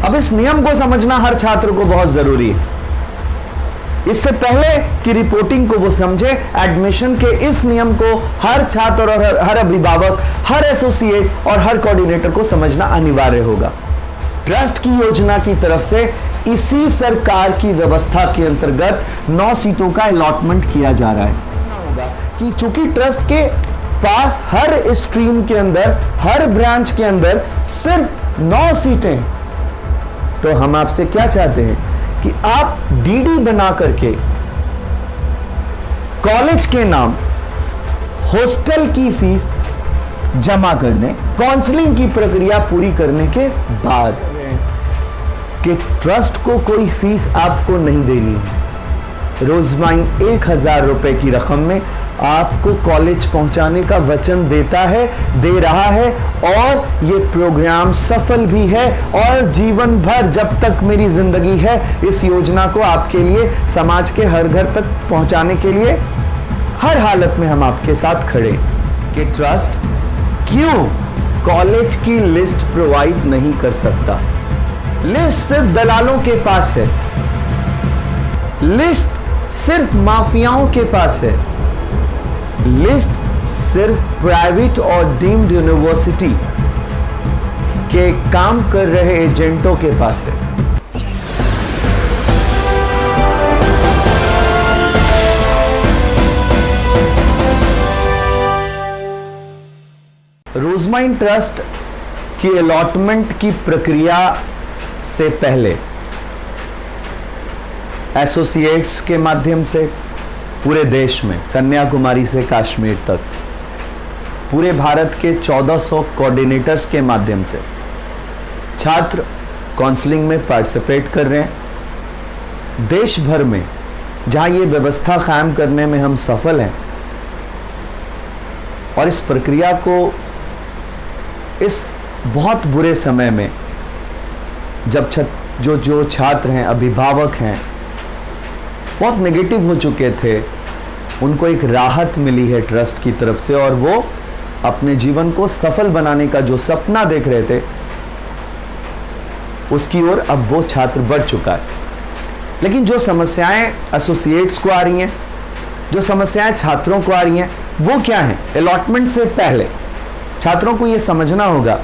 अब इस नियम को समझना हर छात्र को बहुत जरूरी है। इससे पहले कि रिपोर्टिंग को वो समझे, एडमिशन के इस नियम को हर छात्र और हर अभिभावक, हर एसोसिएट और हर कोऑर्डिनेटर को समझना अनिवार्य होगा। ट्रस्ट की योजना की तरफ से इसी सरकार की व्यवस्था के अंतर्गत 9 सीटों का अलॉटमेंट किया जा रहा है कि चूंकि ट्रस्ट के पास हर स्ट्रीम के अंदर, हर ब्रांच के अंदर सिर्फ 9 सीटें, तो हम आपसे क्या चाहते हैं कि आप डीडी बना करके कॉलेज के नाम हॉस्टल की फीस जमा कर दें, काउंसलिंग की प्रक्रिया पूरी करने के बाद, कि ट्रस्ट को कोई फीस आपको नहीं देनी है। रोजमाइन 1000 रुपए की रकम में आपको कॉलेज पहुंचाने का वचन दे रहा है और ये प्रोग्राम सफल भी है और जीवन भर जब तक मेरी जिंदगी है इस योजना को आपके लिए, समाज के हर घर तक पहुंचाने के लिए हर हालत में हम आपके साथ खड़े। कि ट्रस्ट क्यों कॉलेज की लिस्ट प्रोवाइड नहीं कर सकता? लिस्ट सिर्फ दलालों के पास है, लिस्ट सिर्फ माफियाओं के पास है, लिस्ट सिर्फ प्राइवेट और डीम्ड यूनिवर्सिटी के काम कर रहे एजेंटों के पास है। रोजमाइन ट्रस्ट की अलॉटमेंट की प्रक्रिया से पहले एसोसिएट्स के माध्यम से पूरे देश में, कन्याकुमारी से कश्मीर तक, पूरे भारत के 1400 कोऑर्डिनेटर्स के माध्यम से छात्र काउंसलिंग में पार्टिसिपेट कर रहे हैं। देश भर में जहां ये व्यवस्था कायम करने में हम सफल हैं और इस प्रक्रिया को इस बहुत बुरे समय में, जब जो छात्र हैं, अभिभावक हैं, बहुत नेगेटिव हो चुके थे, उनको एक राहत मिली है ट्रस्ट की तरफ से और वो अपने जीवन को सफल बनाने का जो सपना देख रहे थे उसकी ओर अब वो छात्र बढ़ चुका है। लेकिन जो समस्याएं एसोसिएट्स को आ रही हैं, जो समस्याएं छात्रों को आ रही हैं, वो क्या हैं? अलॉटमेंट से पहले छात्रों को ये समझना होगा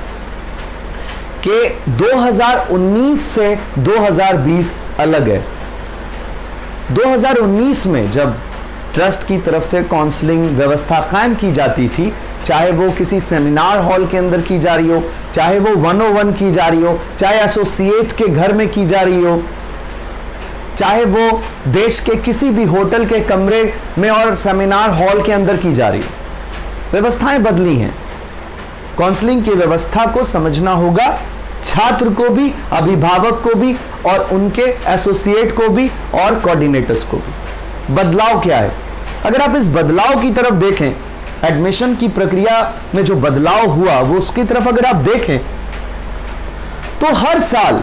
कि 2019 से 2020 अलग है। 2019 में जब ट्रस्ट की तरफ से काउंसलिंग व्यवस्था कायम की जाती थी, चाहे वो किसी सेमिनार हॉल के अंदर की जा रही हो, चाहे वो 101 की जा रही हो, चाहे एसोसिएट के घर में की जा रही हो, चाहे वो देश के किसी भी होटल के कमरे में और सेमिनार हॉल के अंदर की जा रही हो, व्यवस्थाएं बदली हैं। काउंसलिंग की व्यवस्था को समझना होगा, छात्र को भी, अभिभावक को भी और उनके एसोसिएट को भी और कोऑर्डिनेटर्स को भी। बदलाव क्या है? अगर आप इस बदलाव की तरफ देखें, एडमिशन की प्रक्रिया में जो बदलाव हुआ वो उसकी तरफ अगर आप देखें तो हर साल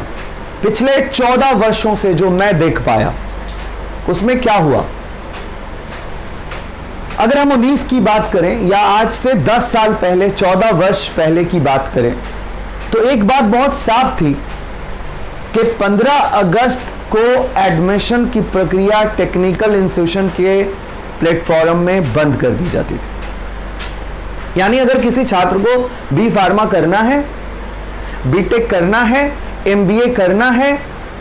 पिछले 14 वर्षों से जो मैं देख पाया उसमें क्या हुआ। अगर हम 19 की बात करें या आज से 10 साल पहले, 14 वर्ष पहले की बात करें, तो एक बात बहुत साफ थी कि 15 अगस्त को एडमिशन की प्रक्रिया टेक्निकल इंस्टीट्यूशन के प्लेटफॉर्म में बंद कर दी जाती थी। यानी अगर किसी छात्र को बी फार्मा करना है, बीटेक करना है, एमबीए करना है,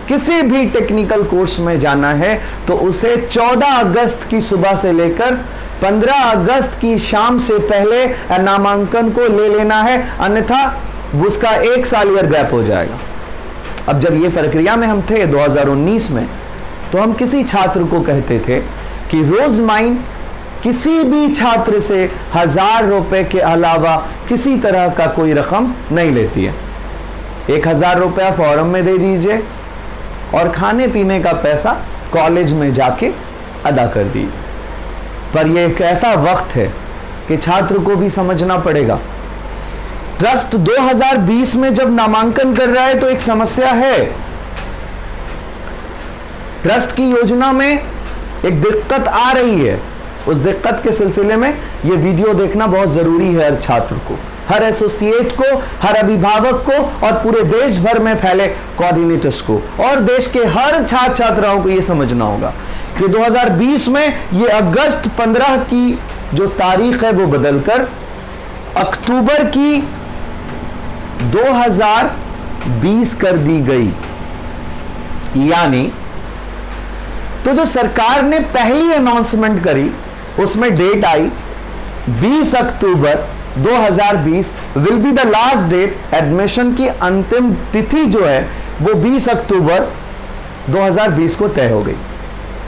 किसी भी टेक्निकल कोर्स में जाना है, तो उसे 14 अगस्त की सुबह से लेकर 15 अगस्त की शाम से पहले नामांकन को ले लेना है, अन्यथा उसका 1 साल ईयर गैप हो जाएगा। अब जब ये प्रक्रिया में हम थे 2019 में, तो हम किसी छात्र को कहते थे कि रोजमाइन किसी भी छात्र से 1000 रुपए के अलावा किसी तरह का कोई रकम नहीं लेती है। 1000 रुपया फॉर्म में दे दीजिए और खाने पीने का पैसा कॉलेज में जाके अदा कर दीजिए। पर यह एक ऐसा वक्त है कि छात्र को भी समझना पड़ेगा। ट्रस्ट 2020 में जब नामांकन कर रहा है तो एक समस्या है। ट्रस्ट की योजना में एक दिक्कत आ रही है। उस दिक्कत के सिलसिले में यह वीडियो देखना बहुत जरूरी है हर छात्र को। हर एसोसिएट को, हर अभिभावक को और पूरे देश भर में फैले कोऑर्डिनेटर्स को और देश के हर छात्र छात्राओं को यह समझना होगा कि 2020 में ये अगस्त 15 की जो तारीख है वो बदलकर अक्टूबर की 2020 कर दी गई। यानी तो जो सरकार ने पहली अनाउंसमेंट करी उसमें डेट आई 20 October 2020 will be the last date. Admission की अंतिम तिथि जो है वो 20 अक्टूबर 2020 को तय हो गई।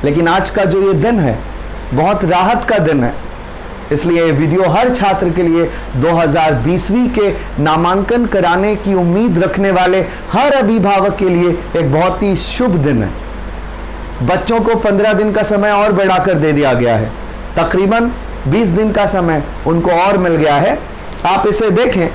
लेकिन आज का जो ये दिन है बहुत राहत का दिन है, इसलिए ये वीडियो हर छात्र के लिए 2020वीं के नामांकन कराने की उम्मीद रखने वाले हर अभिभावक के लिए एक बहुत ही शुभ दिन है। बच्चों को 15 दिन का समय और बढ़ाकर दे दिया गया है, तकरीबन 20 दिन का समय उनको और मिल गया है। आप इसे देखें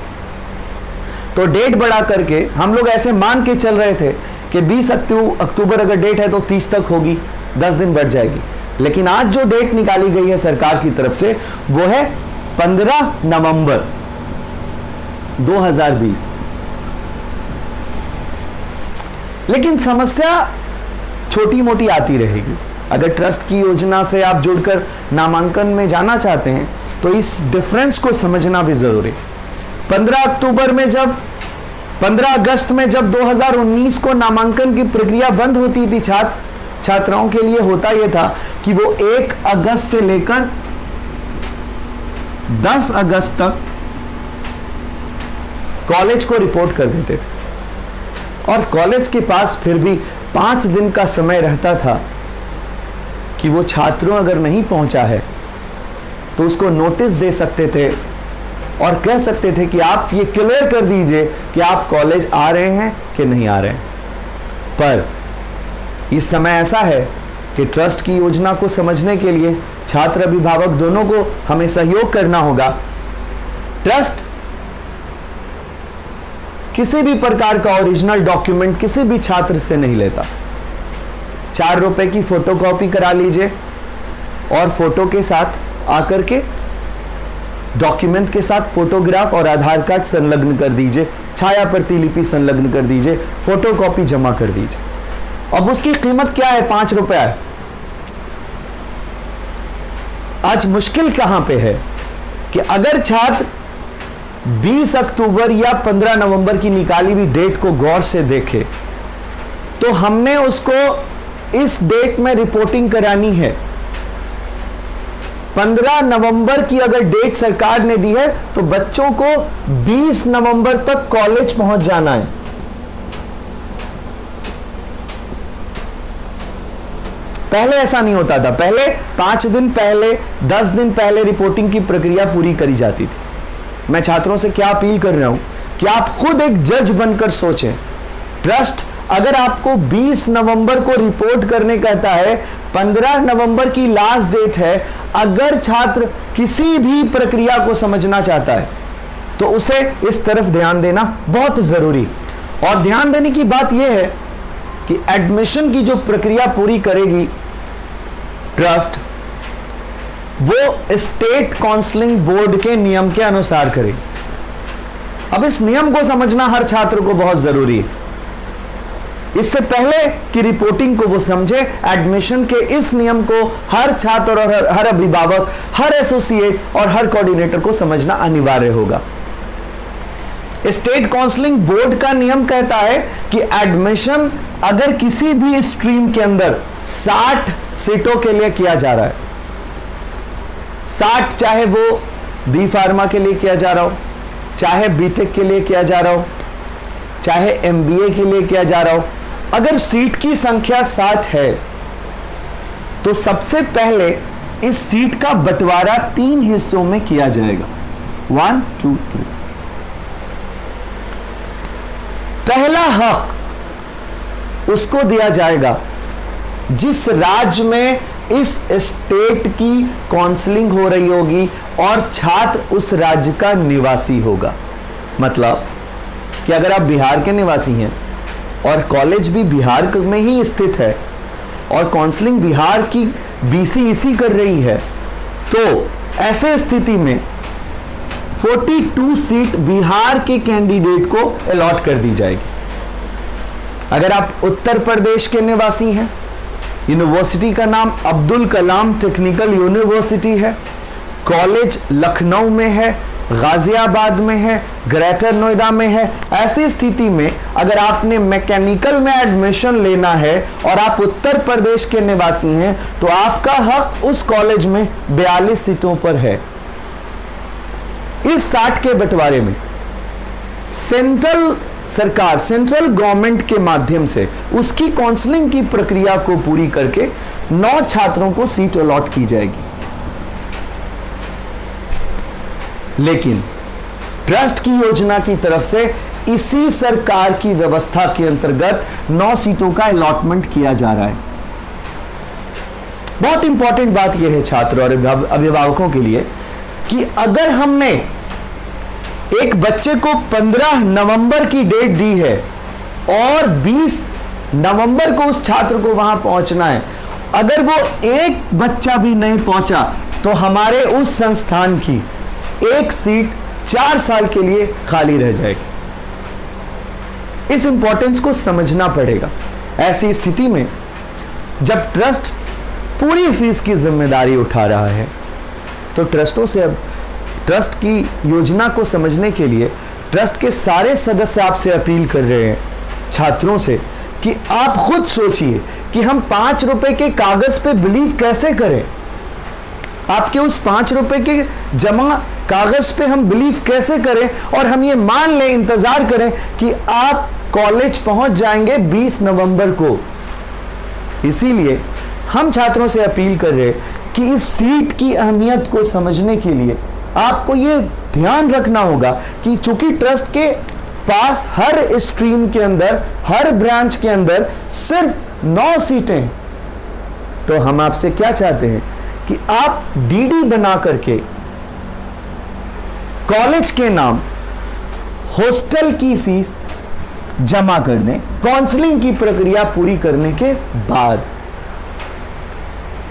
तो डेट बढ़ा करके हम लोग ऐसे मान के चल रहे थे कि 20 अक्टूबर अगर डेट है तो 30 तक होगी, 10 दिन बढ़ जाएगी। लेकिन आज जो डेट निकाली गई है सरकार की तरफ से वो है 15 नवंबर 2020। लेकिन समस्या छोटी मोटी आती रहेगी। अगर ट्रस्ट की योजना से आप जुड़कर नामांकन में जाना चाहते हैं तो इस डिफरेंस को समझना भी जरूरी। 15 अगस्त में जब 2019 को नामांकन की प्रक्रिया बंद होती थी, छात्राओं के लिए होता यह था कि वो 1 अगस्त से लेकर 10 अगस्त तक कॉलेज को रिपोर्ट कर देते थे और कॉलेज के पास फिर भी 5 दिन का समय रहता था कि वो छात्रों अगर नहीं पहुंचा है तो उसको नोटिस दे सकते थे और कह सकते थे कि आप ये क्लियर कर दीजिए कि आप कॉलेज आ रहे हैं कि नहीं आ रहे हैं। पर इस समय ऐसा है कि ट्रस्ट की योजना को समझने के लिए छात्र अभिभावक दोनों को हमें सहयोग करना होगा। ट्रस्ट किसी भी प्रकार का ओरिजिनल डॉक्यूमेंट किसी भी छात्र से नहीं लेता। 4 रुपए की फोटोकॉपी करा लीजिए और फोटो के साथ आकर के डॉक्यूमेंट के साथ फोटोग्राफ और आधार कार्ड संलग्न कर दीजिए, छाया प्रतिलिपि संलग्न कर दीजिए, फोटोकॉपी जमा कर दीजिए। अब उसकी कीमत क्या है? 5 रुपया है। आज मुश्किल कहां पे है कि अगर छात्र 20 अक्टूबर या 15 नवंबर की निकाली हुई डेट को गौर से देखे तो हमने उसको इस डेट में रिपोर्टिंग करानी है। 15 नवंबर की अगर डेट सरकार ने दी है तो बच्चों को 20 नवंबर तक कॉलेज पहुंच जाना है। पहले ऐसा नहीं होता था। पहले 5 दिन पहले, 10 दिन पहले रिपोर्टिंग की प्रक्रिया पूरी करी जाती थी। मैं छात्रों से क्या अपील कर रहा हूं कि आप खुद एक जज बनकर सोचें। ट्रस्ट अगर आपको 20 नवंबर को रिपोर्ट करने कहता है, 15 नवंबर की लास्ट डेट है, अगर छात्र किसी भी प्रक्रिया को समझना चाहता है तो उसे इस तरफ ध्यान देना बहुत जरूरी। और ध्यान देने की बात यह है कि एडमिशन की जो प्रक्रिया पूरी करेगी ट्रस्ट, वो स्टेट काउंसलिंग बोर्ड के नियम के अनुसार करे। अब इस नियम को समझना हर छात्र को बहुत जरूरी है। इससे पहले कि रिपोर्टिंग को वो समझे, एडमिशन के इस नियम को हर छात्र और हर अभिभावक, हर एसोसिएट और हर कोऑर्डिनेटर को समझना अनिवार्य होगा। स्टेट काउंसलिंग बोर्ड का नियम कहता है कि एडमिशन अगर किसी भी स्ट्रीम के अंदर 60 सीटों के लिए किया जा रहा है, 60 चाहे वो बी फार्मा के लिए किया जा रहा हो, चाहे बीटेक के लिए किया जा रहा हो, चाहे एमबीए के लिए किया जा रहा हो, अगर सीट की संख्या 60 है तो सबसे पहले इस सीट का बंटवारा 3 हिस्सों में किया जाएगा। 1, 2, 3। पहला हक उसको दिया जाएगा जिस राज्य में इस स्टेट की काउंसलिंग हो रही होगी और छात्र उस राज्य का निवासी होगा। मतलब कि अगर आप बिहार के निवासी हैं और कॉलेज भी बिहार में ही स्थित है और काउंसलिंग बिहार की बीसीईसी कर रही है, तो ऐसे स्थिति में 42 सीट बिहार के कैंडिडेट को अलॉट कर दी जाएगी। अगर आप उत्तर प्रदेश के निवासी हैं, यूनिवर्सिटी का नाम अब्दुल कलाम टेक्निकल यूनिवर्सिटी है, कॉलेज लखनऊ में है, गाजियाबाद में है, ग्रेटर नोएडा में है। ऐसी स्थिति में अगर आपने मैकेनिकल में एडमिशन लेना है और आप उत्तर प्रदेश के निवासी हैं तो आपका हक उस कॉलेज में 42 सीटों पर है। इस 60 के बंटवारे में सेंट्रल सरकार, सेंट्रल गवर्नमेंट के माध्यम से उसकी काउंसलिंग की प्रक्रिया को पूरी करके 9 छात्रों को सीट अलॉट की जाएगी। लेकिन ट्रस्ट की योजना की तरफ से इसी सरकार की व्यवस्था के अंतर्गत 9 सीटों का अलॉटमेंट किया जा रहा है। बहुत इंपॉर्टेंट बात यह है छात्र और अभिभावकों के लिए कि अगर हमने एक बच्चे को 15 नवंबर की डेट दी है और 20 नवंबर को उस छात्र को वहां पहुंचना है, अगर वो एक बच्चा भी नहीं पहुंचा तो हमारे उस संस्थान की एक सीट 4 साल के लिए खाली रह जाएगी। इस इंपॉर्टेंस को समझना पड़ेगा। ऐसी स्थिति में जब ट्रस्ट पूरी फीस की जिम्मेदारी उठा रहा है तो ट्रस्टों से अब ट्रस्ट की योजना को समझने के लिए ट्रस्ट के सारे सदस्य आपसे अपील कर रहे हैं, छात्रों से, कि आप खुद सोचिए कि हम 5 रुपए के कागज पे बिलीव कैसे करें। आपके उस 5 रुपए के जमा कागज पे हम बिलीव कैसे करें और हम ये मान लें, इंतजार करें कि आप कॉलेज पहुंच जाएंगे 20 नवंबर को। इसीलिए हम छात्रों से अपील कर रहे हैं कि इस सीट की अहमियत को समझने के लिए आपको ये ध्यान रखना होगा कि चूंकि ट्रस्ट के पास हर स्ट्रीम के अंदर, हर ब्रांच के अंदर सिर्फ 9 सीटें, तो हम आपसे क्या चाहते हैं कि आप डीडी बना करके कॉलेज के नाम हॉस्टल की फीस जमा कर दें, काउंसलिंग की प्रक्रिया पूरी करने के बाद।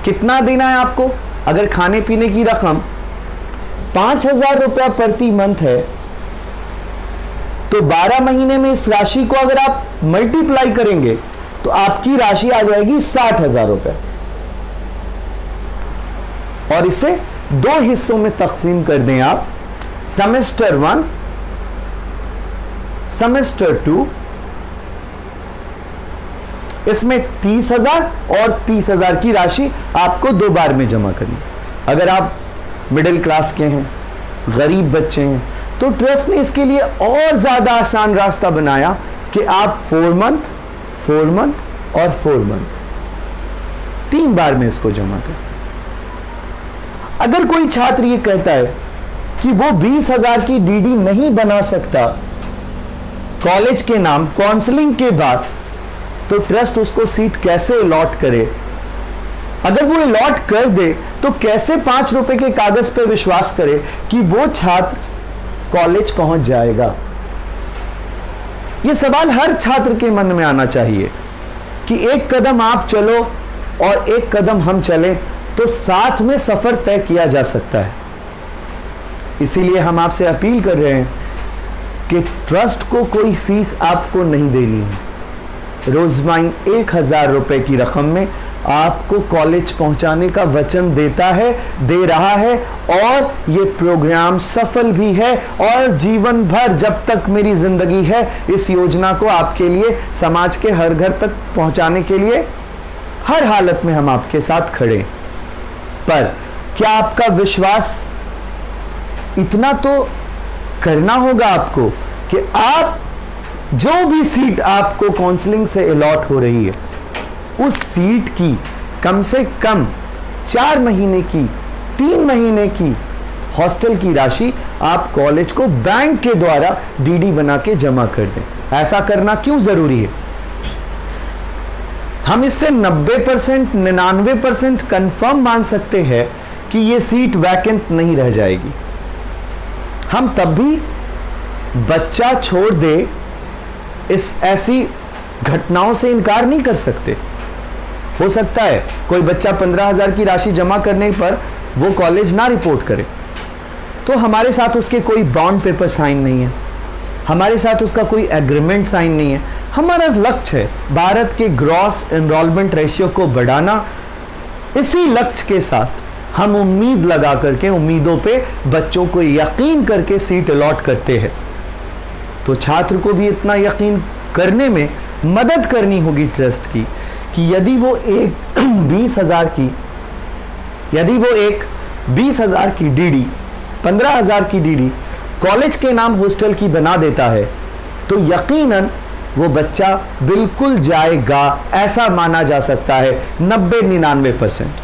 कितना देना है आपको? अगर खाने पीने की रकम 5,000 रुपया प्रति मंथ है तो 12 महीने में इस राशि को अगर आप मल्टीप्लाई करेंगे तो आपकी राशि आ जाएगी 60,000 रुपये। और इसे 2 हिस्सों में तकसीम कर दें आप, सेमेस्टर 1, सेमेस्टर 2। इसमें 30,000 और 30,000 की राशि आपको 2 बार में जमा करनी। अगर आप मिडिल क्लास के हैं, गरीब बच्चे हैं, तो ट्रस्ट ने इसके लिए और ज्यादा आसान रास्ता बनाया कि आप 4 मंथ, 4 मंथ और 4 मंथ 3 बार में इसको जमा करें। अगर कोई छात्र ये कहता है कि वो 20,000 की डीडी नहीं बना सकता कॉलेज के नाम काउंसलिंग के बाद, तो ट्रस्ट उसको सीट कैसे अलॉट करे? अगर वो अलॉट कर दे तो कैसे 5 रुपए के कागज पे विश्वास करे कि वो छात्र कॉलेज पहुंच जाएगा? ये सवाल हर छात्र के मन में आना चाहिए कि एक कदम आप चलो और एक कदम हम चलें तो साथ में सफर तय किया जा सकता है। इसीलिए हम आपसे अपील कर रहे हैं कि ट्रस्ट को कोई फीस आपको नहीं देनी है। रोजमाइन 1,000 रुपए की रकम में आपको कॉलेज पहुंचाने का वचन देता है, दे रहा है, और ये प्रोग्राम सफल भी है। और जीवन भर जब तक मेरी जिंदगी है इस योजना को आपके लिए, समाज के हर घर तक पहुंचाने के लिए हर हालत में हम आपके साथ खड़े। पर क्या आपका विश्वास, इतना तो करना होगा आपको कि आप जो भी सीट आपको काउंसलिंग से अलॉट हो रही है उस सीट की कम से कम 4 महीने की, 3 महीने की हॉस्टल की राशि आप कॉलेज को बैंक के द्वारा डीडी बना के जमा कर दें। ऐसा करना क्यों जरूरी है? हम इससे 90%, 99% कंफर्म मान सकते हैं कि यह सीट वैकेंट नहीं रह जाएगी। हम तब भी बच्चा छोड़ दे इस ऐसी घटनाओं से इनकार नहीं कर सकते। हो सकता है कोई बच्चा 15,000 की राशि जमा करने पर वो कॉलेज ना रिपोर्ट करे, तो हमारे साथ उसके कोई बॉन्ड पेपर साइन नहीं है, हमारे साथ उसका कोई एग्रीमेंट साइन नहीं है। हमारा लक्ष्य है भारत के ग्रॉस एनरोलमेंट रेशियो को बढ़ाना। इसी लक्ष्य के साथ हम उम्मीद लगा करके, उम्मीदों पे बच्चों को यकीन करके सीट अलॉट करते हैं। तो छात्र को भी इतना यकीन करने में मदद करनी होगी ट्रस्ट की कि यदि वो एक 20,000 की डीडी, 15,000 की डीडी कॉलेज के नाम हॉस्टल की बना देता है तो यकीनन वो बच्चा बिल्कुल जाएगा, ऐसा माना जा सकता है 90-99%।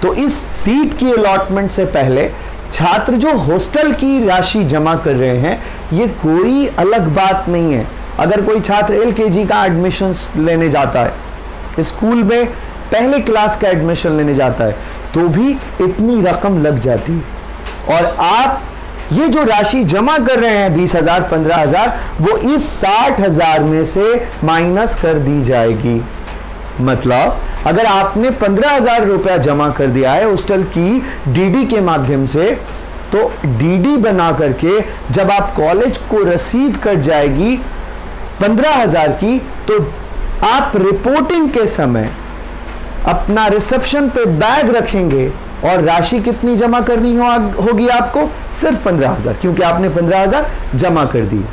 तो इस सीट की अलॉटमेंट से पहले छात्र जो हॉस्टल की राशि जमा कर रहे हैं, ये कोई अलग बात नहीं है। अगर कोई छात्र एलकेजी का एडमिशन लेने जाता है, स्कूल में पहले क्लास का एडमिशन लेने जाता है, तो भी इतनी रकम लग जाती है। और आप ये जो राशि जमा कर रहे हैं 20,000, 15,000, वो इस 60,000 में से माइनस कर दी जाएगी। मतलब अगर आपने 15,000 रुपया जमा कर दिया है हॉस्टल की डीडी के माध्यम से, तो डीडी बना करके जब आप कॉलेज को रसीद कट जाएगी 15,000 की, तो आप रिपोर्टिंग के समय अपना रिसेप्शन पे बैग रखेंगे और राशि कितनी जमा करनी होगी आपको? सिर्फ 15,000, क्योंकि आपने 15,000 जमा कर दी।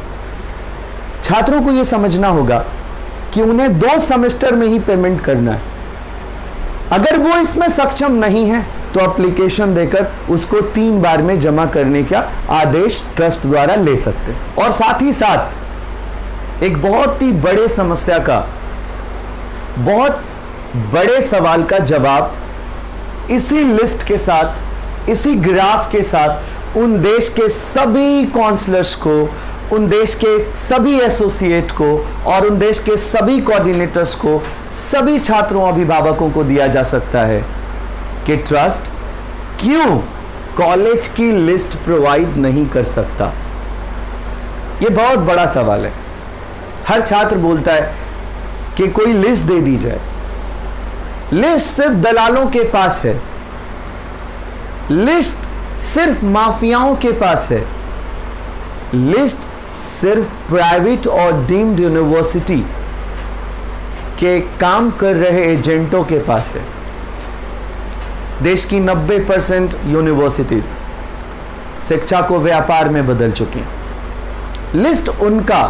छात्रों को यह समझना होगा कि उन्हें 2 सेमेस्टर में ही पेमेंट करना है। अगर वो इसमें सक्षम नहीं है तो एप्लीकेशन देकर उसको 3 बार में जमा करने का आदेश ट्रस्ट द्वारा ले सकते हैं। और साथ ही साथ एक बहुत ही बड़े समस्या का, बहुत बड़े सवाल का जवाब इसी लिस्ट के साथ, इसी ग्राफ के साथ उन देश के सभी काउंसलर्स को, उन देश के सभी एसोसिएट को और उन देश के सभी कोऑर्डिनेटर्स को, सभी छात्रों अभिभावकों को दिया जा सकता है कि ट्रस्ट क्यों कॉलेज की लिस्ट प्रोवाइड नहीं कर सकता। यह बहुत बड़ा सवाल है। हर छात्र बोलता है कि कोई लिस्ट दे दी जाए। लिस्ट सिर्फ दलालों के पास है, लिस्ट सिर्फ माफियाओं के पास है, लिस्ट सिर्फ प्राइवेट और डीम्ड यूनिवर्सिटी के काम कर रहे एजेंटों के पास है। देश की 90% यूनिवर्सिटीज शिक्षा को व्यापार में बदल चुकी हैं। लिस्ट उनका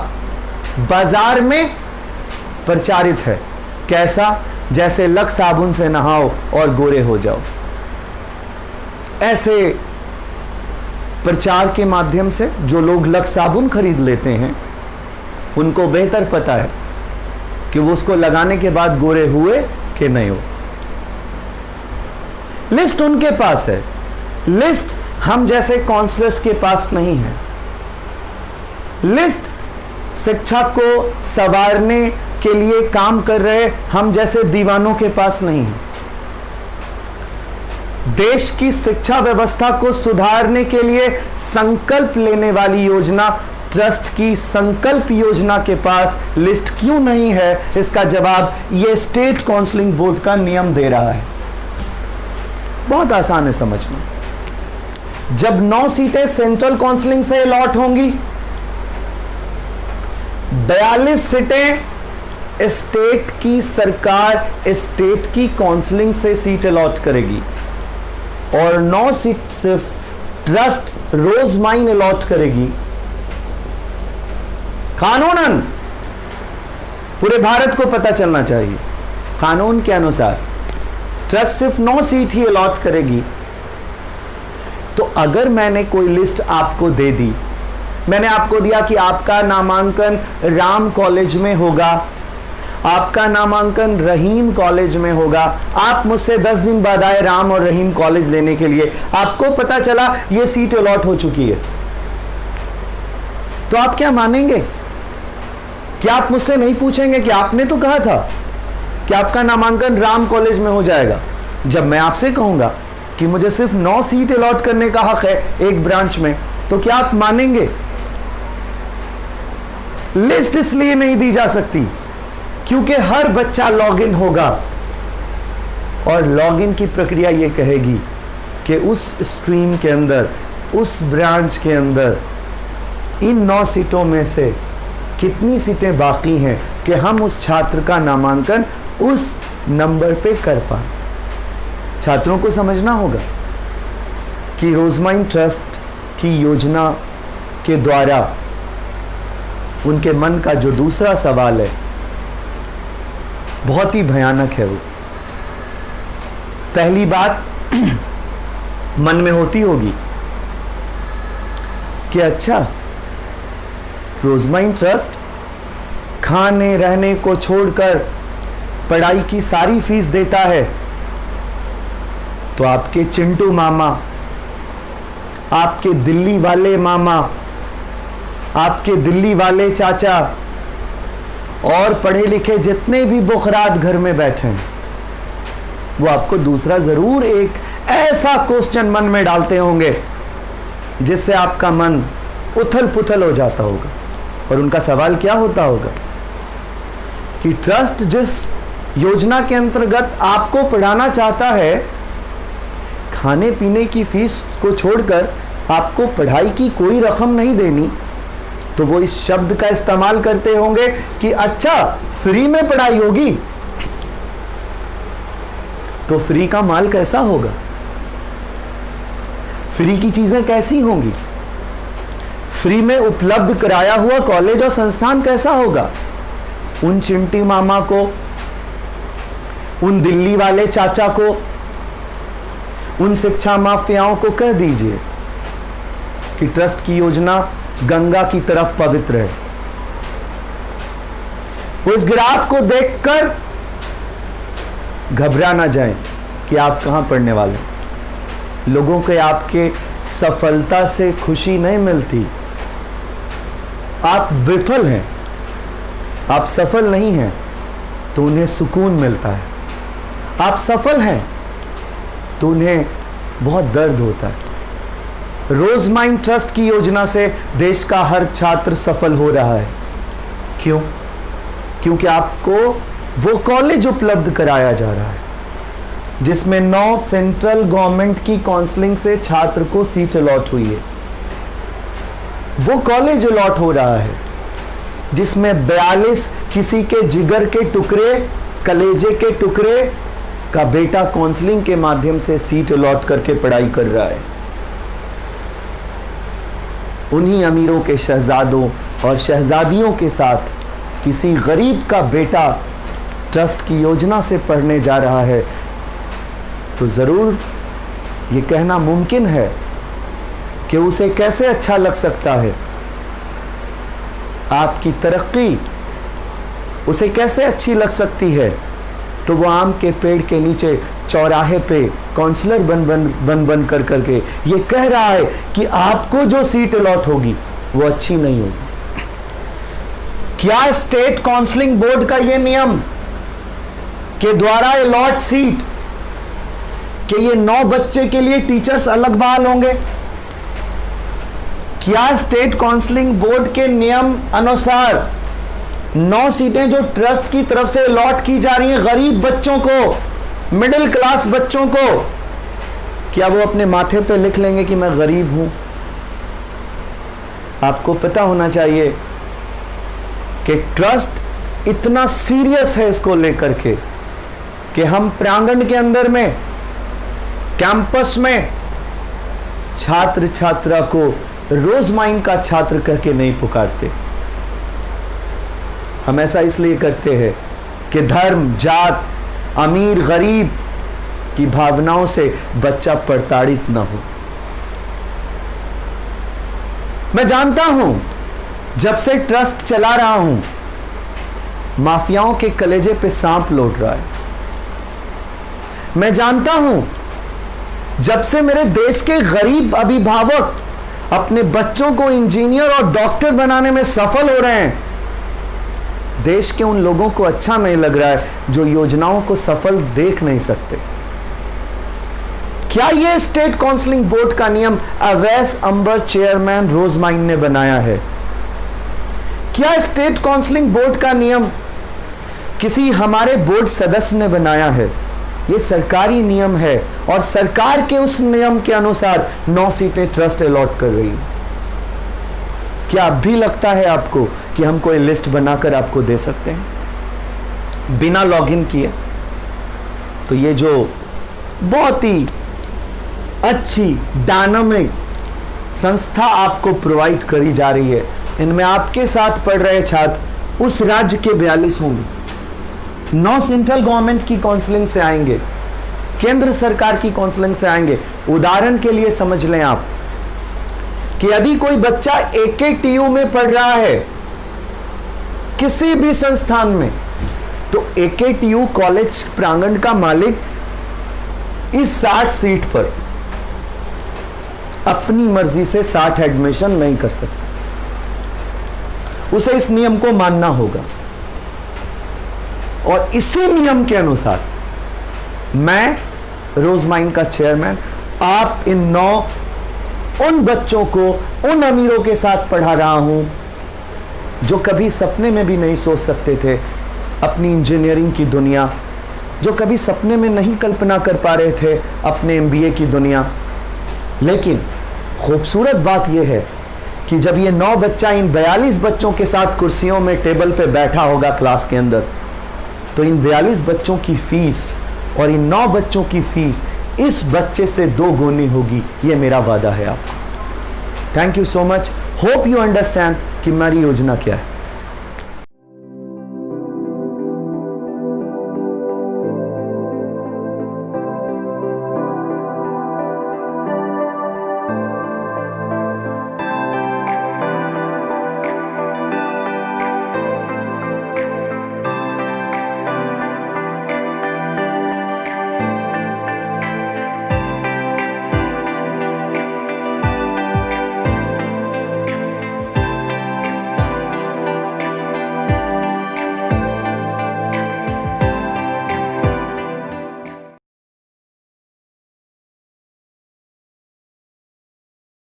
बाजार में प्रचारित है। कैसा? जैसे लक्स साबुन से नहाओ और गोरे हो जाओ। ऐसे प्रचार के माध्यम से जो लोग लक्स साबुन खरीद लेते हैं, उनको बेहतर पता है कि वो उसको लगाने के बाद गोरे हुए कि नहीं हो। लिस्ट उनके पास है। लिस्ट हम जैसे काउंसलर्स के पास नहीं है। लिस्ट शिक्षा को संवारने के लिए काम कर रहे हम जैसे दीवानों के पास नहीं है। देश की शिक्षा व्यवस्था को सुधारने के लिए संकल्प लेने वाली योजना ट्रस्ट की संकल्प योजना के पास लिस्ट क्यों नहीं है? इसका जवाब यह स्टेट काउंसलिंग बोर्ड का नियम दे रहा है। बहुत आसान है समझना। जब 9 सीटें सेंट्रल काउंसलिंग से अलॉट होंगी, 42 सीटें स्टेट की सरकार स्टेट की काउंसलिंग से सीट अलॉट करेगी और 9 सीट सिर्फ ट्रस्ट रोजमाइन अलॉट करेगी। कानूनन पूरे भारत को पता चलना चाहिए, कानून के अनुसार ट्रस्ट सिर्फ 9 सीट ही अलॉट करेगी। तो अगर मैंने कोई लिस्ट आपको दे दी, मैंने आपको दिया कि आपका नामांकन राम कॉलेज में होगा, आपका नामांकन रहीम कॉलेज में होगा, आप मुझसे 10 दिन बाद आए राम और रहीम कॉलेज लेने के लिए, आपको पता चला यह सीट अलॉट हो चुकी है, तो आप क्या मानेंगे? क्या आप मुझसे नहीं पूछेंगे कि आपने तो कहा था कि आपका नामांकन राम कॉलेज में हो जाएगा? जब मैं आपसे कहूंगा कि मुझे सिर्फ 9 सीट अलॉट करने का हक है एक ब्रांच में, तो क्या आप मानेंगे? लिस्ट इसलिए नहीं दी जा सकती क्योंकि हर बच्चा लॉगिन होगा और लॉगिन की प्रक्रिया यह कहेगी कि उस स्ट्रीम के अंदर, उस ब्रांच के अंदर इन 9 सीटों में से कितनी सीटें बाकी हैं कि हम उस छात्र का नामांकन उस नंबर पे कर पाए। छात्रों को समझना होगा कि रोजमाइन ट्रस्ट की योजना के द्वारा उनके मन का जो दूसरा सवाल है बहुत ही भयानक है। वो पहली बात मन में होती होगी कि अच्छा, रोजमाइन ट्रस्ट खाने रहने को छोड़कर पढ़ाई की सारी फीस देता है, तो आपके चिंटू मामा, आपके दिल्ली वाले मामा, आपके दिल्ली वाले चाचा और पढ़े लिखे जितने भी बुखरात घर में बैठे हैं, वो आपको दूसरा जरूर एक ऐसा क्वेश्चन मन में डालते होंगे जिससे आपका मन उथल पुथल हो जाता होगा। और उनका सवाल क्या होता होगा कि ट्रस्ट जिस योजना के अंतर्गत आपको पढ़ाना चाहता है, खाने पीने की फीस को छोड़कर आपको पढ़ाई की कोई रकम नहीं देनी, तो वो इस शब्द का इस्तेमाल करते होंगे कि अच्छा, फ्री में पढ़ाई होगी। तो फ्री का माल कैसा होगा? फ्री की चीजें कैसी होंगी? फ्री में उपलब्ध कराया हुआ कॉलेज और संस्थान कैसा होगा? उन चिंटी मामा को, उन दिल्ली वाले चाचा को, उन शिक्षा माफियाओं को कह दीजिए कि ट्रस्ट की योजना गंगा की तरफ पवित्र है। वो इस ग्राफ को देखकर घबरा ना जाएं कि आप कहां पढ़ने वाले। लोगों को आपके सफलता से खुशी नहीं मिलती। आप विफल हैं, आप सफल नहीं हैं तो उन्हें सुकून मिलता है। आप सफल हैं तो उन्हें बहुत दर्द होता है। रोजमाइन ट्रस्ट की योजना से देश का हर छात्र सफल हो रहा है। क्यों? क्योंकि आपको वो कॉलेज उपलब्ध कराया जा रहा है जिसमें 9 सेंट्रल गवर्नमेंट की काउंसलिंग से छात्र को सीट अलॉट हुई है। वो कॉलेज अलॉट हो रहा है जिसमें 42 किसी के जिगर के टुकड़े, कलेजे के टुकड़े का बेटा काउंसलिंग के माध्यम से सीट अलॉट करके पढ़ाई कर रहा है। उन्हीं अमीरों के शहजादों और शहजादियों के साथ किसी गरीब का बेटा ट्रस्ट की योजना से पढ़ने जा रहा है, तो जरूर ये कहना मुमकिन है कि उसे कैसे अच्छा लग सकता है। आपकी तरक्की उसे कैसे अच्छी लग सकती है, तो वो आम के पेड़ के नीचे चौराहे पे काउंसलर बन कर करके ये कह रहा है कि आपको जो सीट अलॉट होगी वो अच्छी नहीं होगी। क्या स्टेट काउंसलिंग बोर्ड का ये नियम के द्वारा अलॉट सीट कि ये 9 बच्चे के लिए टीचर्स अलग बहाल होंगे? क्या स्टेट काउंसलिंग बोर्ड के नियम अनुसार 9 सीटें जो ट्रस्ट की तरफ से अलॉट की जा रही हैं गरीब बच्चों को, मिडिल क्लास बच्चों को, क्या वो अपने माथे पे लिख लेंगे कि मैं गरीब हूं? आपको पता होना चाहिए कि ट्रस्ट इतना सीरियस है इसको लेकर के कि हम प्रांगण के अंदर में, कैंपस में छात्र छात्रा को रोजमाइन का छात्र करके नहीं पुकारते। हम ऐसा इसलिए करते हैं कि धर्म, जात, अमीर गरीब की भावनाओं से बच्चा प्रताड़ित ना हो। मैं जानता हूं, जब से ट्रस्ट चला रहा हूं, माफियाओं के कलेजे पे सांप लौट रहा है। मैं जानता हूं, जब से मेरे देश के गरीब अभिभावक अपने बच्चों को इंजीनियर और डॉक्टर बनाने में सफल हो रहे हैं, देश के उन लोगों को अच्छा नहीं लग रहा है जो योजनाओं को सफल देख नहीं सकते। क्या यह स्टेट काउंसलिंग बोर्ड का नियम अवैस अंबर चेयरमैन रोजमाइन ने बनाया है? क्या स्टेट काउंसलिंग बोर्ड का नियम किसी हमारे बोर्ड सदस्य ने बनाया है? ये सरकारी नियम है और सरकार के उस नियम के अनुसार 9 सीटें ट्रस्ट अलॉट कर रही है। क्या अब भी लगता है आपको कि हम कोई लिस्ट बनाकर आपको दे सकते हैं बिना लॉगिन किए? तो ये जो बहुत ही अच्छी डायनामिक संस्था आपको प्रोवाइड करी जा रही है, इनमें आपके साथ पढ़ रहे छात्र उस राज्य के 42 होंगे, 9 सेंट्रल गवर्नमेंट की काउंसलिंग से आएंगे, केंद्र सरकार की काउंसलिंग से आएंगे। उदाहरण के लिए समझ लें आप कि यदि कोई बच्चा AKTU में पढ़ रहा है किसी भी संस्थान में, तो AKTU कॉलेज प्रांगण का मालिक इस 60 सीट पर अपनी मर्जी से 60 एडमिशन नहीं कर सकता, उसे इस नियम को मानना होगा। और इसी नियम के अनुसार मैं रोजमाइन का चेयरमैन आप इन 9 उन बच्चों को उन अमीरों के साथ पढ़ा रहा हूं जो कभी सपने में भी नहीं सोच सकते थे अपनी इंजीनियरिंग की दुनिया, जो कभी सपने में नहीं कल्पना कर पा रहे थे अपने MBA की दुनिया। लेकिन खूबसूरत बात यह है कि जब ये 9 बच्चा इन 42 बच्चों के साथ कुर्सियों में टेबल पे बैठा होगा क्लास के अंदर, तो इन 42 बच्चों की फीस और इन 9 बच्चों की फीस इस बच्चे से 2 गुनी होगी। ये मेरा वादा है आपको। Thank you so much. Hope you understand कि मेरी योजना क्या है।